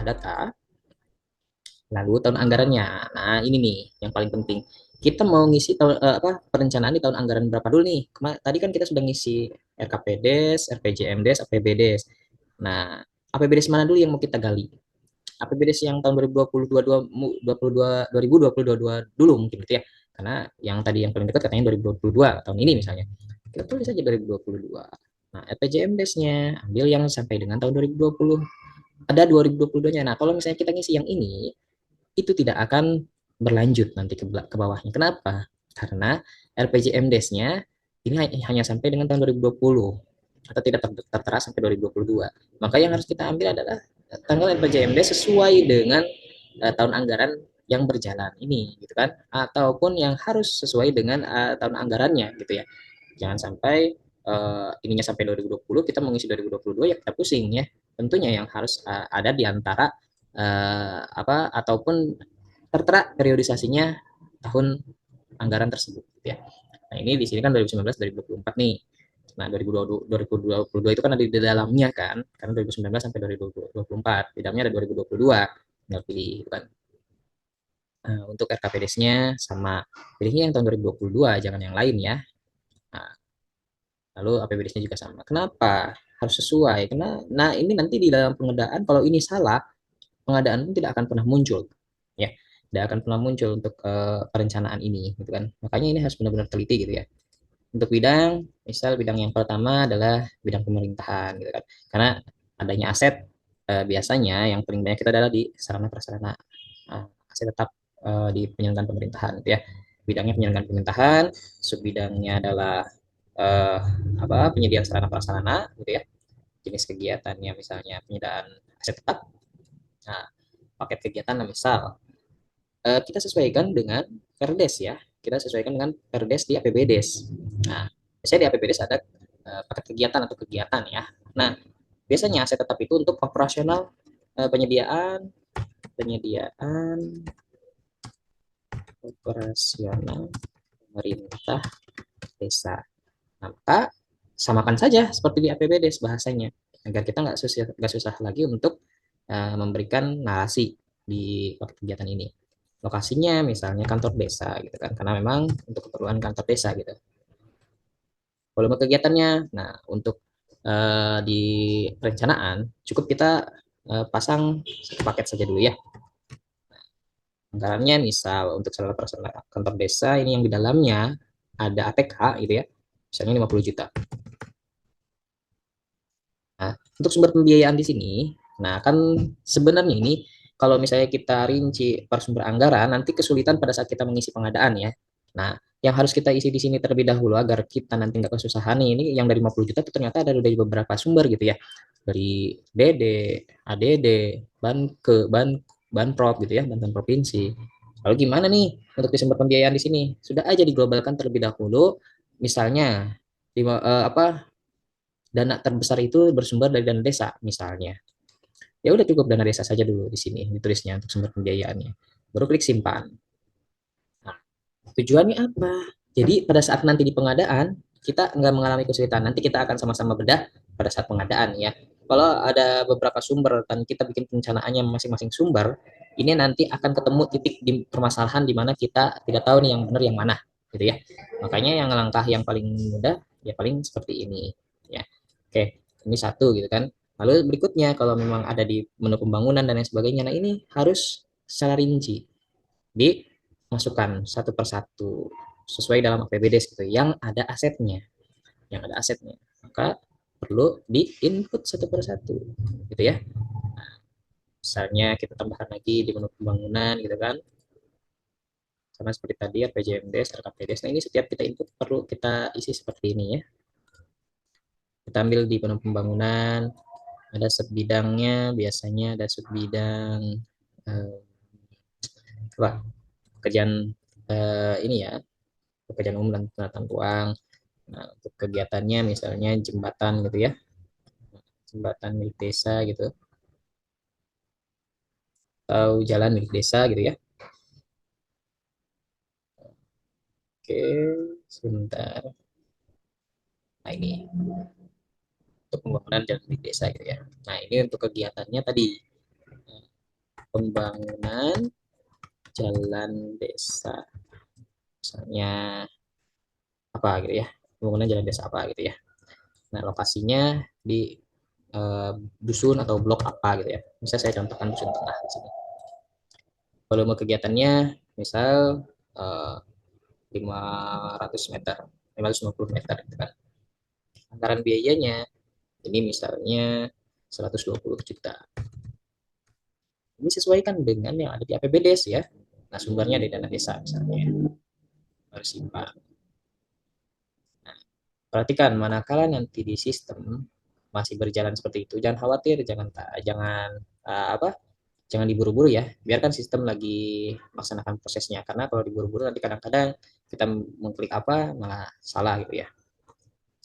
jumlah data, lalu tahun anggarannya. Nah, ini nih yang paling penting. Kita mau ngisi perencanaan di tahun anggaran berapa dulu nih? Tadi kan kita sudah ngisi RKPDes, RPJMdes, APBDes. Nah, APBDes mana dulu yang mau kita gali? APBDes yang tahun 2022 dulu mungkin gitu ya. Karena yang tadi yang paling dekat katanya 2022 tahun ini misalnya. Kita tulis saja 2022. Nah, RPJMDes-nya ambil yang sampai dengan tahun 2020. Ada 2022-nya. Nah, kalau misalnya kita ngisi yang ini, itu tidak akan berlanjut nanti ke bawahnya. Kenapa? Karena RPJMDes-nya ini hanya sampai dengan tahun 2020 atau tidak tertera sampai 2022. Maka yang harus kita ambil adalah tanggal RPJMD sesuai dengan tahun anggaran yang berjalan ini gitu kan, ataupun yang harus sesuai dengan tahun anggarannya gitu ya. Jangan sampai ininya sampai 2020 kita mengisi 2022 ya kita pusing ya. Tentunya yang harus ada di antara ataupun tertera periodisasinya tahun anggaran tersebut gitu ya. Nah, ini di sini kan 2019 2024 nih. Nah, 2022 itu kan ada di dalamnya kan, karena 2019 sampai 2024. Di dalamnya ada 2022. Tinggal pilih gitu kan. Nah, untuk RKPDS-nya sama pilihnya yang tahun 2022, jangan yang lain ya. Nah, lalu APBDes-nya juga sama. Kenapa? Harus sesuai. Karena nah ini nanti di dalam pengadaan kalau ini salah, pengadaan pun tidak akan pernah muncul. Ya, tidak akan pernah muncul untuk perencanaan ini gitu kan. Makanya ini harus benar-benar teliti gitu ya. Untuk bidang, misal bidang yang pertama adalah bidang pemerintahan gitu kan. Karena adanya aset biasanya yang paling banyak kita adalah di sarana prasarana aset tetap di penyelenggaraan pemerintahan gitu ya. Bidangnya penyelenggaraan pemerintahan, sub bidangnya adalah eh, penyediaan sarana prasarana gitu ya. Jenis kegiatannya misalnya penyediaan aset tetap. Nah, paket kegiatan misal kita sesuaikan dengan Perdes ya. Kita sesuaikan dengan Perdes di APBDes. Nah, biasanya di APBDes ada paket kegiatan atau kegiatan ya. Nah, biasanya aset tetap itu untuk operasional penyediaan penyediaan operasional pemerintah desa. Nah, maka samakan saja seperti di APBDes bahasanya agar kita nggak susah lagi untuk memberikan narasi di paket kegiatan ini. Lokasinya misalnya kantor desa gitu kan, karena memang untuk keperluan kantor desa gitu. Volume kegiatannya, nah untuk di perencanaan cukup kita pasang satu paket saja dulu ya. Anggarannya misal untuk salah personal kantor desa ini yang di dalamnya ada APK gitu ya, misalnya 50 juta. Nah, untuk sumber pembiayaan di sini, nah kan sebenarnya ini kalau misalnya kita rinci per sumber anggaran, nanti kesulitan pada saat kita mengisi pengadaan ya. Nah, yang harus kita isi di sini terlebih dahulu agar kita nanti nggak kesusahan nih, ini yang dari 50 juta itu ternyata ada dari beberapa sumber gitu ya. Dari DD, ADD, Banprop gitu ya, Bantuan Provinsi. Lalu gimana nih untuk di sumber pembiayaan di sini? Sudah aja diglobalkan terlebih dahulu, misalnya di, dana terbesar itu bersumber dari dana desa misalnya. Ya udah cukup dana desa saja dulu di sini ditulisnya untuk sumber pembiayaannya. Baru klik simpan. Nah, tujuannya apa? Jadi pada saat nanti di pengadaan kita nggak mengalami kesulitan. Nanti kita akan sama-sama bedah pada saat pengadaan ya. Kalau ada beberapa sumber dan kita bikin perencanaannya masing-masing sumber, ini nanti akan ketemu titik di permasalahan di mana kita tidak tahu nih yang benar yang mana, gitu ya. Makanya yang langkah yang paling mudah ya paling seperti ini, ya. Oke, ini satu gitu kan. Lalu berikutnya kalau memang ada di menu pembangunan dan lain sebagainya, nah ini harus secara rinci dimasukkan satu persatu sesuai dalam APBDes gitu yang ada asetnya, maka perlu di input satu persatu gitu ya. Misalnya kita tambahkan lagi di menu pembangunan gitu kan, sama seperti tadi RPJMDes, RKPDes. Nah ini setiap kita input perlu kita isi seperti ini ya. Kita ambil di menu pembangunan, ada subbidangnya, biasanya ada subbidang eh, apa pekerjaan ini ya, pekerjaan umum dan penataan ruang. Nah, untuk kegiatannya misalnya jembatan gitu ya, jembatan milik desa gitu, atau jalan milik desa gitu ya. Oke, sebentar. Nah, ini untuk pembangunan jalan milik desa gitu ya. Nah, ini untuk kegiatannya tadi. pembangunan jalan desa, misalnya apa gitu ya, pembangunan jalan desa apa gitu ya. Nah, lokasinya di dusun atau blok apa gitu ya. Bisa saya contohkan dusun tengah di sini. Volume kegiatannya misal 500 meter, 550 meter gitu kan. Anggaran biayanya ini misalnya 120 juta. Ini sesuaikan dengan yang ada di APBDes ya. Nah, sumbernya dari dana desa misalnya. Harus simpan. Nah, perhatikan manakala nanti di sistem masih berjalan seperti itu, jangan khawatir, jangan apa? Jangan diburu-buru ya. Biarkan sistem lagi melaksanakan prosesnya, karena kalau diburu-buru nanti kadang-kadang kita mengklik apa malah salah gitu ya.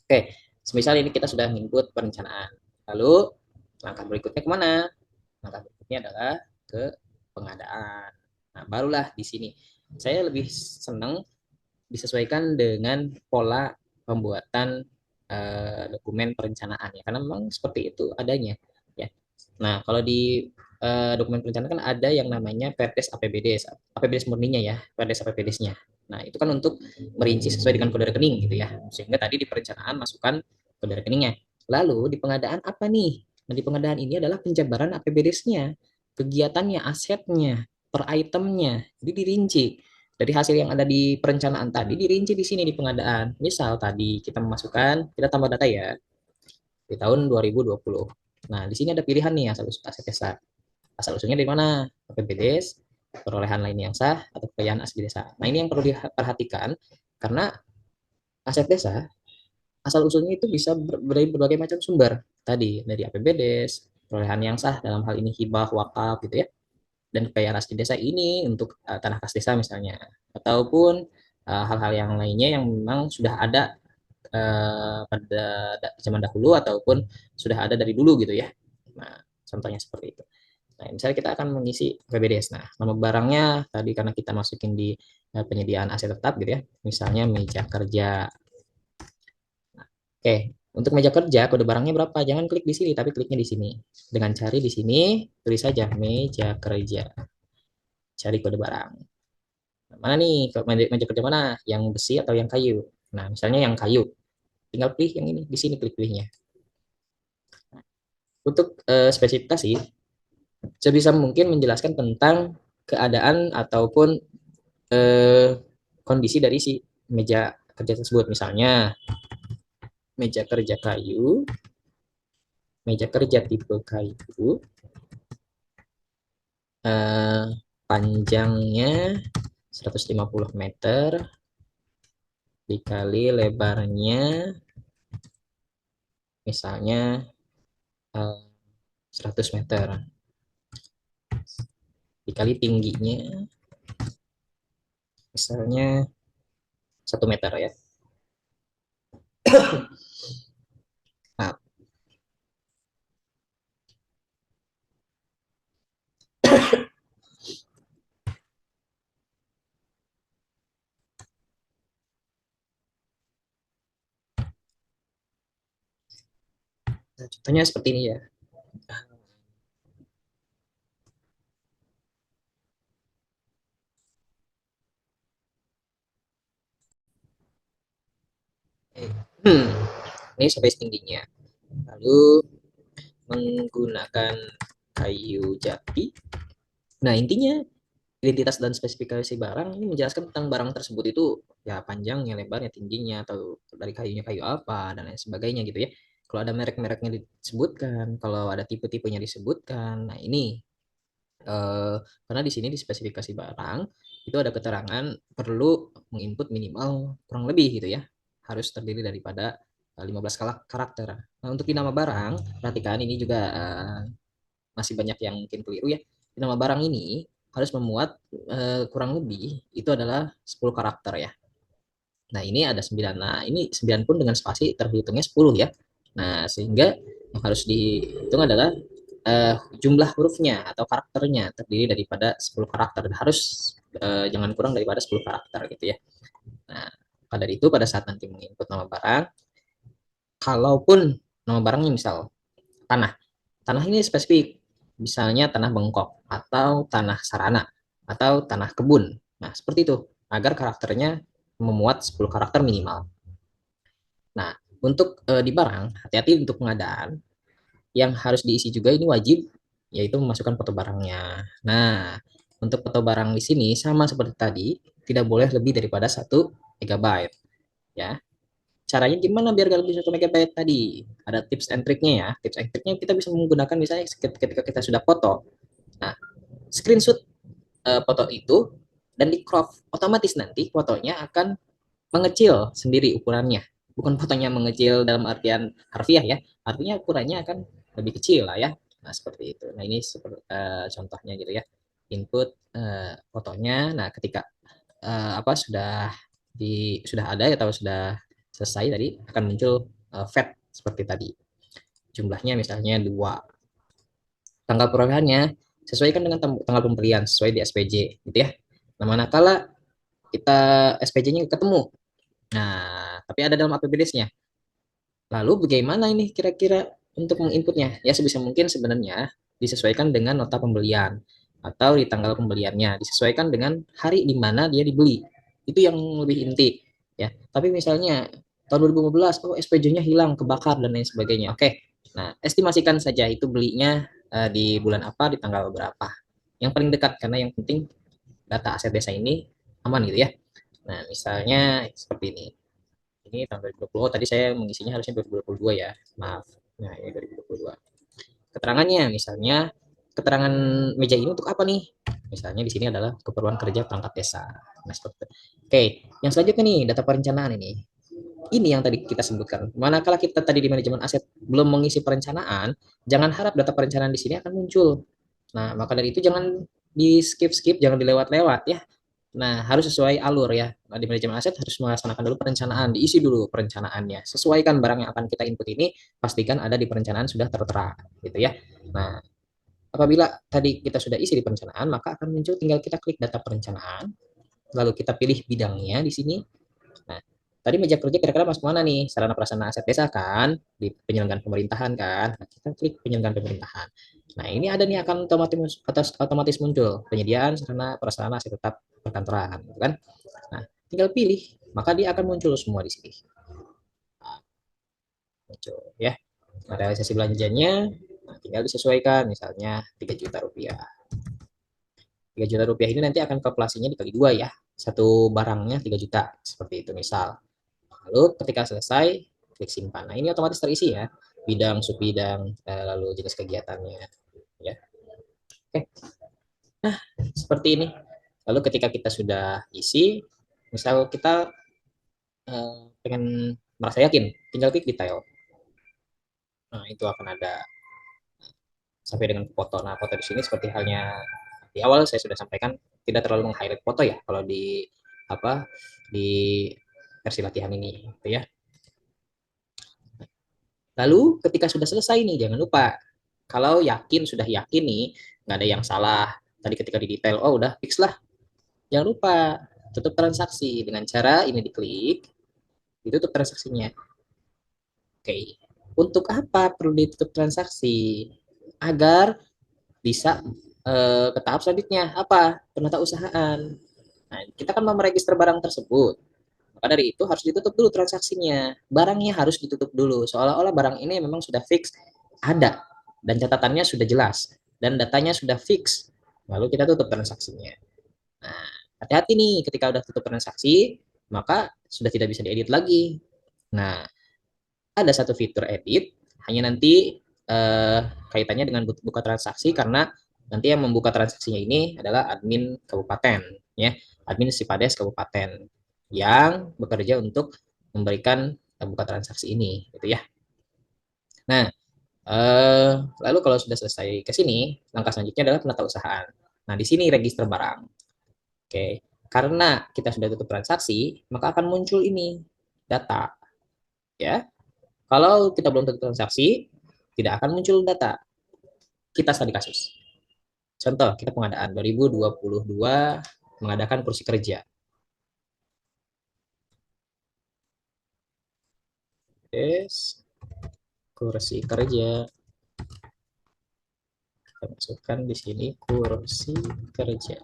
Oke, semisal ini kita sudah input perencanaan. Lalu langkah berikutnya kemana? Langkah berikutnya adalah ke pengadaan. Nah, barulah di sini saya lebih senang disesuaikan dengan pola pembuatan dokumen perencanaan ya, karena memang seperti itu adanya ya. Nah, kalau di dokumen perencanaan kan ada yang namanya Perdes APBDes, APBDes murninya ya, Perdes APBDesnya. Nah, itu kan untuk merinci sesuai dengan kode rekening gitu ya. Sehingga tadi di perencanaan masukkan kode rekeningnya. Lalu di pengadaan apa nih? Nah, di pengadaan ini adalah penjabaran APBDes-nya, kegiatannya, asetnya, per itemnya. Jadi dirinci. Dari hasil yang ada di perencanaan tadi dirinci di sini di pengadaan. Misal tadi kita memasukkan, kita tambah data ya di tahun 2020. Nah, di sini ada pilihan nih asal aset desa. Asal usulnya dari mana? APBDes, perolehan lain yang sah, atau kekayaan asli desa. Nah, ini yang perlu diperhatikan karena aset desa asal usulnya itu bisa dari berbagai macam sumber. Tadi dari APBDes, perolehan yang sah dalam hal ini hibah, wakaf gitu ya. Dan kekayaan asli desa ini untuk tanah kas desa misalnya. Ataupun hal-hal yang lainnya yang memang sudah ada pada zaman dahulu ataupun sudah ada dari dulu gitu ya. Nah, contohnya seperti itu. Nah, misalnya kita akan mengisi PBDS. Nah, nama barangnya tadi karena kita masukin di penyediaan aset tetap gitu ya. Misalnya meja kerja. Nah, oke, untuk meja kerja kode barangnya berapa? Jangan klik di sini, tapi kliknya di sini. Dengan cari di sini, tulis saja meja kerja. Cari kode barang. Nah, mana nih? Meja kerja mana? Yang besi atau yang kayu? Nah, misalnya yang kayu. Tinggal pilih yang ini. Di sini klik-pilihnya. Untuk spesifikasi, sebisa mungkin menjelaskan tentang keadaan ataupun eh, kondisi dari si meja kerja tersebut. Misalnya meja kerja kayu, meja kerja tipe kayu, eh, panjangnya 150 meter dikali lebarnya misalnya 100 meter dikali tingginya misalnya 1 meter ya. Nah, contohnya seperti ini ya. Hmm, ini sampai tingginya. Lalu menggunakan kayu jati. Nah, intinya identitas dan spesifikasi barang ini menjelaskan tentang barang tersebut itu ya panjangnya, lebarnya, tingginya, atau dari kayunya kayu apa dan lain sebagainya gitu ya. Kalau ada merek-mereknya disebutkan, kalau ada tipe-tipenya disebutkan. Nah, ini karena di sini di spesifikasi barang itu ada keterangan perlu menginput minimal kurang lebih gitu ya. Harus terdiri daripada 15 karakter. Nah, untuk di nama barang, perhatikan ini juga masih banyak yang mungkin keliru ya. Di nama barang ini harus memuat kurang lebih itu adalah 10 karakter ya. Nah, ini ada 9. Nah, ini 9 pun dengan spasi terhitungnya 10 ya. Nah, sehingga yang harus dihitung adalah jumlah hurufnya atau karakternya terdiri daripada 10 karakter. Harus jangan kurang daripada 10 karakter gitu ya. Nah, pada itu pada saat nanti menginput nama barang, kalaupun nama barangnya misal tanah. Tanah ini spesifik. misalnya tanah bengkok atau tanah sarana atau tanah kebun. Nah, seperti itu agar karakternya memuat 10 karakter minimal. Nah, untuk di barang, hati-hati untuk pengadaan yang harus diisi juga ini wajib yaitu memasukkan foto barangnya. Nah, untuk foto barang di sini sama seperti tadi, tidak boleh lebih daripada 1 MB ya. Caranya gimana biar gak lebih 1 MB tadi? Ada tips and triknya ya. Tips and triknya kita bisa menggunakan misalnya ketika kita sudah foto. Nah, screenshot foto itu dan di crop, otomatis nanti fotonya akan mengecil sendiri ukurannya. Bukan fotonya mengecil dalam artian harfiah ya, artinya ukurannya akan lebih kecil lah ya. Nah, seperti itu. Nah, ini seperti contohnya gitu ya. Input fotonya. Nah, ketika sudah ada atau sudah selesai tadi akan muncul fat seperti tadi. Jumlahnya misalnya 2. Tanggal perolehannya sesuaikan dengan tanggal pembelian sesuai di SPJ gitu ya. Nah, manakala kita SPJ-nya ketemu. Nah, tapi ada dalam APBDes-nya. Lalu bagaimana ini kira-kira untuk menginputnya? Ya sebisa mungkin sebenarnya disesuaikan dengan nota pembelian atau di tanggal pembeliannya, disesuaikan dengan hari di mana dia dibeli. Itu yang lebih inti ya. Tapi misalnya tahun 2015, oh SPJ-nya hilang, kebakar dan lain sebagainya. Oke. Nah, estimasikan saja itu belinya di bulan apa, di tanggal berapa. Yang paling dekat karena yang penting data aset desa ini aman gitu ya. Nah, misalnya seperti ini. Ini tahun 2020. Oh, tadi saya mengisinya harusnya 2022 ya. Maaf. Nah, ini 2022. Keterangannya misalnya keterangan meja ini untuk apa nih? Misalnya di sini adalah keperluan kerja perangkat desa. Nah, seperti itu. Oke, yang selanjutnya nih data perencanaan ini. Ini yang tadi kita sebutkan. Manakala kita tadi di manajemen aset belum mengisi perencanaan, jangan harap data perencanaan di sini akan muncul. Nah, maka dari itu jangan di skip-skip, jangan dilewat-lewat ya. Nah, harus sesuai alur ya. Nah, di manajemen aset harus melaksanakan dulu perencanaan, diisi dulu perencanaannya. Sesuaikan barang yang akan kita input ini, pastikan ada di perencanaan sudah tertera, gitu ya. Nah, apabila tadi kita sudah isi di perencanaan, maka akan muncul tinggal kita klik data perencanaan, lalu kita pilih bidangnya di sini. Nah, tadi meja kerja kira-kira masuk mana nih? Sarana prasarana aset desa kan, di penyelenggaraan pemerintahan kan. Nah, kita klik penyelenggaraan pemerintahan. Nah, ini ada nih akan otomatis muncul penyediaan sarana prasarana aset tetap perkantoran, gitu kan? Nah, tinggal pilih, maka dia akan muncul semua di sini. Nah, muncul ya. Nah, realisasi belanjanya nah, tinggal disesuaikan misalnya 3 juta rupiah. 3 juta rupiah ini nanti akan kalkulasinya dikali dua ya. Satu barangnya 3 juta seperti itu misal. Lalu ketika selesai klik simpan. Nah, ini otomatis terisi ya. Bidang, subbidang, lalu jenis kegiatannya ya. Oke, seperti ini. Lalu ketika kita sudah isi, misal kita pengen merasa yakin, tinggal klik detail. Nah, itu akan ada sampai dengan foto. Nah, foto di sini seperti halnya di awal saya sudah sampaikan tidak terlalu meng-highlight foto ya kalau di apa di versi latihan ini gitu ya. Lalu ketika sudah selesai nih jangan lupa kalau yakin sudah yakin nih nggak ada yang salah tadi ketika di detail oh udah fix lah jangan lupa tutup transaksi dengan cara ini diklik ditutup transaksinya. Oke, untuk apa perlu ditutup transaksi agar bisa ke tahap selanjutnya apa penata usahaan. Nah, kita kan mau meregister barang tersebut. Maka dari itu harus ditutup dulu transaksinya. Barangnya harus ditutup dulu. Seolah-olah barang ini memang sudah fix ada dan catatannya sudah jelas dan datanya sudah fix. Lalu kita tutup transaksinya. Nah, hati-hati nih ketika udah tutup transaksi, maka sudah tidak bisa diedit lagi. Nah, ada satu fitur edit hanya nanti kaitannya dengan buka transaksi karena nanti yang membuka transaksinya ini adalah admin kabupaten ya admin Sipades kabupaten yang bekerja untuk memberikan buka transaksi ini gitu ya. Nah, eh, lalu kalau sudah selesai ke sini langkah selanjutnya adalah penata usahaan. Nah, di sini register barang. Oke, karena kita sudah tutup transaksi maka akan muncul ini data ya. Kalau kita belum tutup transaksi, tidak akan muncul data. Kita studi kasus. Contoh, kita pengadaan 2022 mengadakan kursi kerja. Yes, kursi kerja. Kita masukkan di sini kursi kerja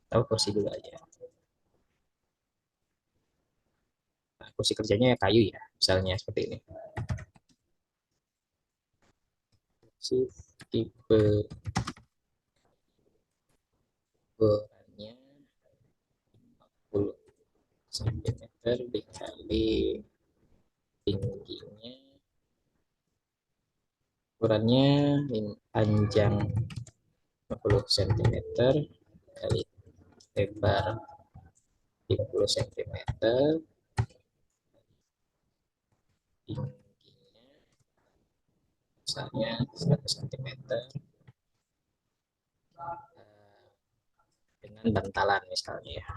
atau kursi dulu aja. Nah, kursi kerjanya ya kayu ya, misalnya seperti ini. Kursi tipe ukurannya 10 cm dikali tingginya, ukurannya panjang 50 cm kali lebar 30 cm, tingginya misalnya 100 cm dengan bantalan misalnya ya.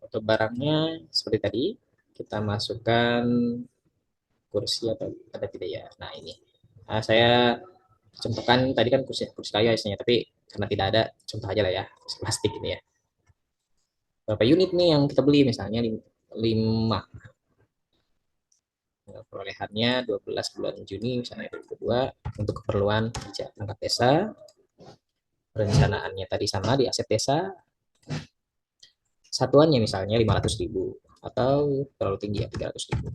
Untuk barangnya seperti tadi, kita masukkan kursi atau ada tidak ya. Nah ini, saya contohkan tadi kan kursi kursi kayu isinya, tapi karena tidak ada, contoh aja lah ya, kursi plastik ini ya. Berapa unit nih yang kita beli? Misalnya 5. Perolehannya 12 bulan Juni misalnya itu kedua, untuk keperluan kerja perangkat desa. Perencanaannya tadi sama di aset desa, satuannya misalnya 500.000 atau terlalu tinggi ya 300.000.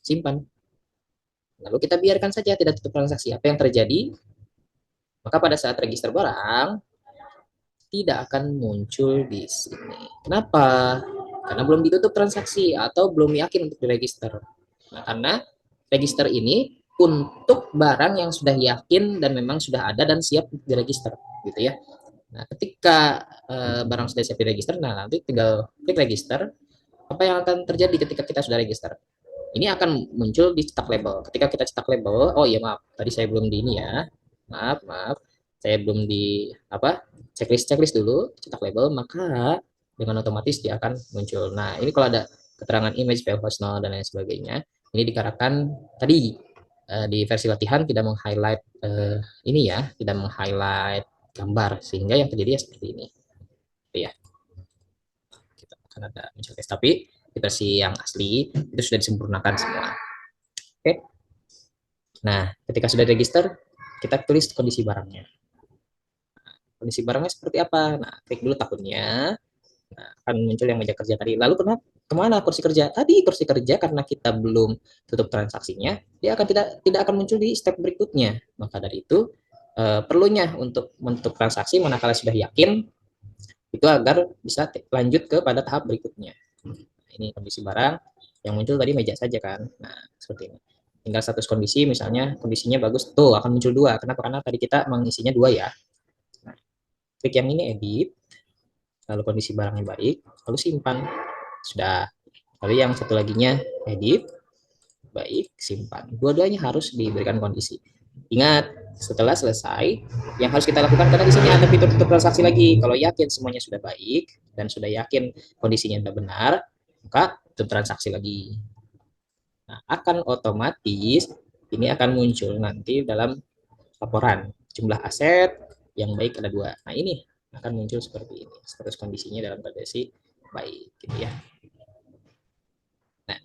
Simpan. Lalu kita biarkan saja tidak tutup transaksi. Apa yang terjadi? Maka pada saat register barang tidak akan muncul di sini. Kenapa? Karena belum ditutup transaksi atau belum yakin untuk diregister. Nah, karena register ini untuk barang yang sudah yakin dan memang sudah ada dan siap diregister, gitu ya. Nah, ketika barang sudah siap diregister, nah nanti tinggal klik register. Apa yang akan terjadi ketika kita sudah register? Ini akan muncul di cetak label. Ketika kita cetak label, oh iya maaf, tadi saya belum di ini ya. Maaf, maaf. Saya belum di apa? Checklist dulu, cetak label, maka dengan otomatis dia akan muncul. Nah, ini kalau ada keterangan image, file host null dan lain sebagainya, ini dikarenakan tadi di versi latihan tidak meng-highlight ini ya, tidak meng-highlight gambar sehingga yang terjadi ya seperti ini. Ya, kita akan ada muncul test, tapi di versi yang asli itu sudah disempurnakan semua. Oke. Nah, ketika sudah register, kita tulis kondisi barangnya. Kondisi barangnya seperti apa? Nah, klik dulu tahunnya. Nah, akan muncul yang meja kerja tadi. Lalu kenapa? Kemana kursi kerja? Tadi kursi kerja karena kita belum tutup transaksinya, dia akan tidak akan muncul di step berikutnya. Maka dari itu perlunya untuk transaksi manakala sudah yakin itu agar bisa lanjut kepada tahap berikutnya. Nah, ini kondisi barang yang muncul tadi meja saja kan. Nah, seperti ini. Tinggal status kondisi, misalnya kondisinya bagus, tuh akan muncul dua. Kenapa? Karena tadi kita mengisinya dua ya. Nah, klik yang ini edit, lalu kondisi barangnya baik, lalu simpan. Sudah. Lalu yang satu laginya edit, baik, simpan. Dua-duanya harus diberikan kondisi. Ingat, setelah selesai, yang harus kita lakukan karena di sini ada fitur tutup transaksi lagi. Kalau yakin semuanya sudah baik dan sudah yakin kondisinya sudah benar, maka tutup transaksi lagi. Nah, akan otomatis ini akan muncul nanti dalam laporan jumlah aset yang baik ada dua. Nah, ini akan muncul seperti ini, status kondisinya dalam kondisi baik, gitu ya. Nah,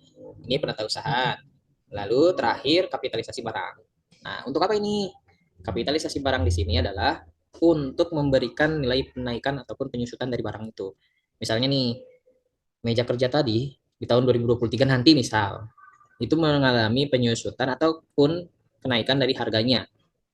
ini penata usaha. Lalu terakhir kapitalisasi barang. Nah, untuk apa ini? Kapitalisasi barang di sini adalah untuk memberikan nilai penaikan ataupun penyusutan dari barang itu. Misalnya nih, meja kerja tadi di tahun 2023 nanti misal itu mengalami penyusutan ataupun kenaikan dari harganya.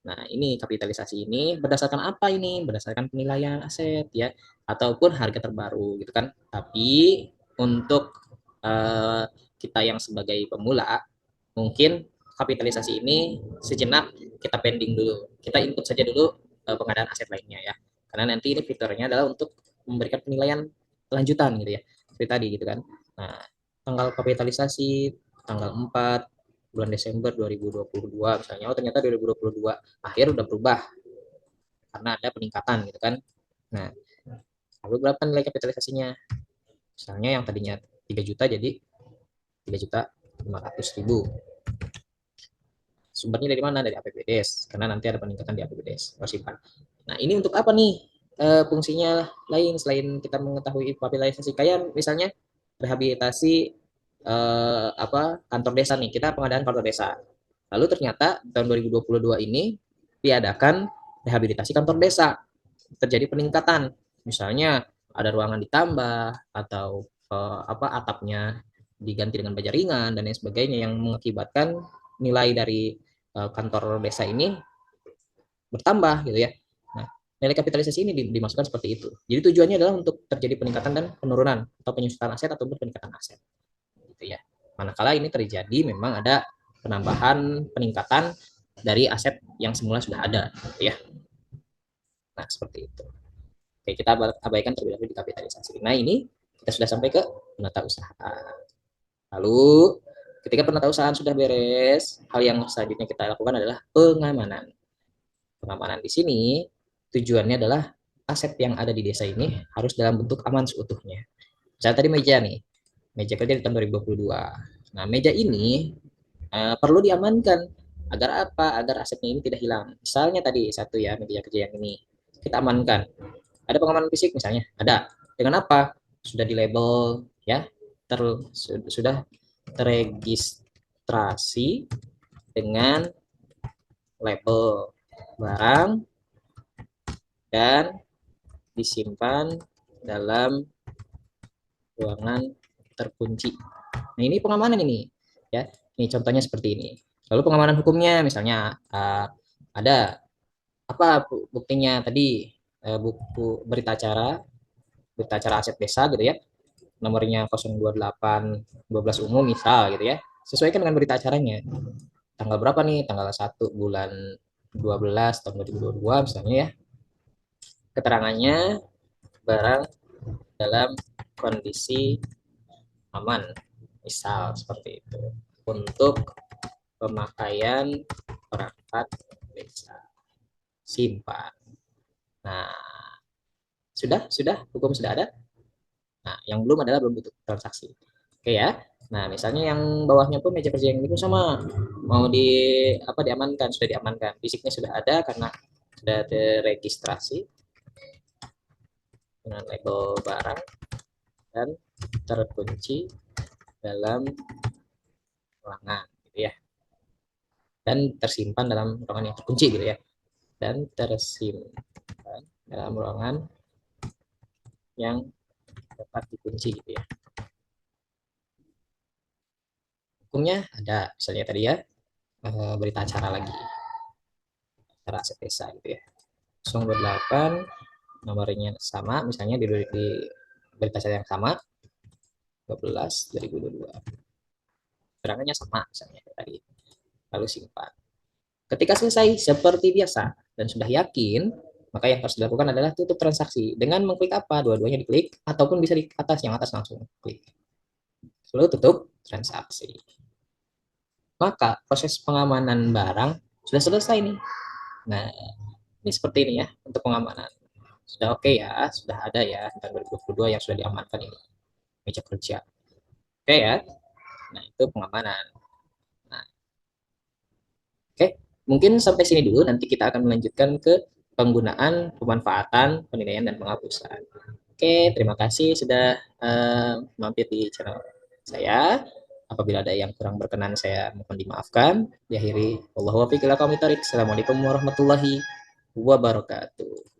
Nah, ini kapitalisasi ini berdasarkan apa ini? Berdasarkan penilaian aset ya ataupun harga terbaru gitu kan. Tapi untuk uh, kita yang sebagai pemula mungkin kapitalisasi ini sejenak kita pending dulu. Kita input saja dulu pengadaan aset lainnya ya. Karena nanti ini fiturnya adalah untuk memberikan penilaian lanjutan gitu ya. Seperti tadi gitu kan. Nah, tanggal kapitalisasi tanggal 4 bulan Desember 2022 misalnya, oh ternyata 2022 akhir udah berubah karena ada peningkatan gitu kan. Nah, lalu berapa nilai kapitalisasinya? Misalnya yang tadinya 3 juta jadi 3.500.000. Sumbernya dari mana? Dari APBDes, karena nanti ada peningkatan di APBDes. Simpan. Nah, ini untuk apa nih? Fungsinya lain selain kita mengetahui kapitalisasi, kayak misalnya rehabilitasi kantor desa nih, kita pengadaan kantor desa. Lalu ternyata tahun 2022 ini diadakan rehabilitasi kantor desa, terjadi peningkatan. Misalnya ada ruangan ditambah atau atapnya diganti dengan baja ringan dan lain sebagainya yang mengakibatkan nilai dari kantor desa ini bertambah gitu ya. Nah, nilai kapitalisasi ini dimasukkan seperti itu. Jadi tujuannya adalah untuk terjadi peningkatan dan penurunan atau penyusutan aset ataupun peningkatan aset gitu ya. Manakala ini terjadi memang ada penambahan peningkatan dari aset yang semula sudah ada gitu ya. Nah, seperti itu. Oke, kita abaikan terlebih dahulu di kapitalisasi. Nah, ini kita sudah sampai ke penata usaha. Lalu, ketika penata usahaan sudah beres, hal yang selanjutnya kita lakukan adalah pengamanan. Pengamanan di sini tujuannya adalah aset yang ada di desa ini harus dalam bentuk aman seutuhnya. Misalnya tadi meja nih, meja kerja di tahun 2022. Nah, meja ini perlu diamankan agar apa? Agar asetnya ini tidak hilang. Misalnya tadi satu ya, meja kerja yang ini kita amankan. Ada pengamanan fisik misalnya, ada. Dengan apa? Sudah di label ya, sudah terregistrasi dengan label barang dan disimpan dalam ruangan terkunci. Nah, ini pengamanan ini ya. Ini contohnya seperti ini. Lalu pengamanan hukumnya misalnya ada apa buktinya tadi buku berita acara aset desa gitu ya. Nomornya 028 12 umum misal gitu ya. Sesuaikan dengan berita acaranya. Tanggal berapa nih? Tanggal 1 bulan 12 tahun 2022 misalnya ya. Keterangannya barang dalam kondisi aman, misal seperti itu. Untuk pemakaian perangkat desa simpan. Nah, sudah hukum sudah ada. Nah, yang belum adalah belum butuh transaksi. Oke ya. Nah, misalnya yang bawahnya pun meja kerja yang itu sama mau diamankan, sudah diamankan. Fisiknya sudah ada karena sudah terregistrasi dengan label barang dan terkunci dalam ruangan gitu ya. Dan tersimpan dalam ruangan yang terkunci gitu ya. Dan tersimpan dalam ruangan yang dapat dikunci gitu ya. Hukumnya ada misalnya tadi ya berita acara lagi acara aset desa gitu ya 028 nomornya sama misalnya di berita acara yang sama 12 2022 keterangannya sama misalnya tadi lalu simpan ketika selesai seperti biasa dan sudah yakin maka yang harus dilakukan adalah tutup transaksi dengan mengklik apa dua-duanya diklik ataupun bisa di atas yang atas langsung klik lalu tutup transaksi maka proses pengamanan barang sudah selesai nih. Nah, ini seperti ini ya untuk pengamanan. Sudah oke ya, sudah ada ya tahun 2022 yang sudah diamankan ini meja kerja. Oke ya. Nah, itu pengamanan. Nah, oke. Mungkin sampai sini dulu nanti kita akan melanjutkan ke penggunaan, pemanfaatan, penilaian dan penghapusan. Oke, terima kasih sudah mampir di channel saya. Apabila ada yang kurang berkenan, saya mohon dimaafkan. Diakhiri, Allahu wafiq ila Assalamualaikum warahmatullahi wabarakatuh.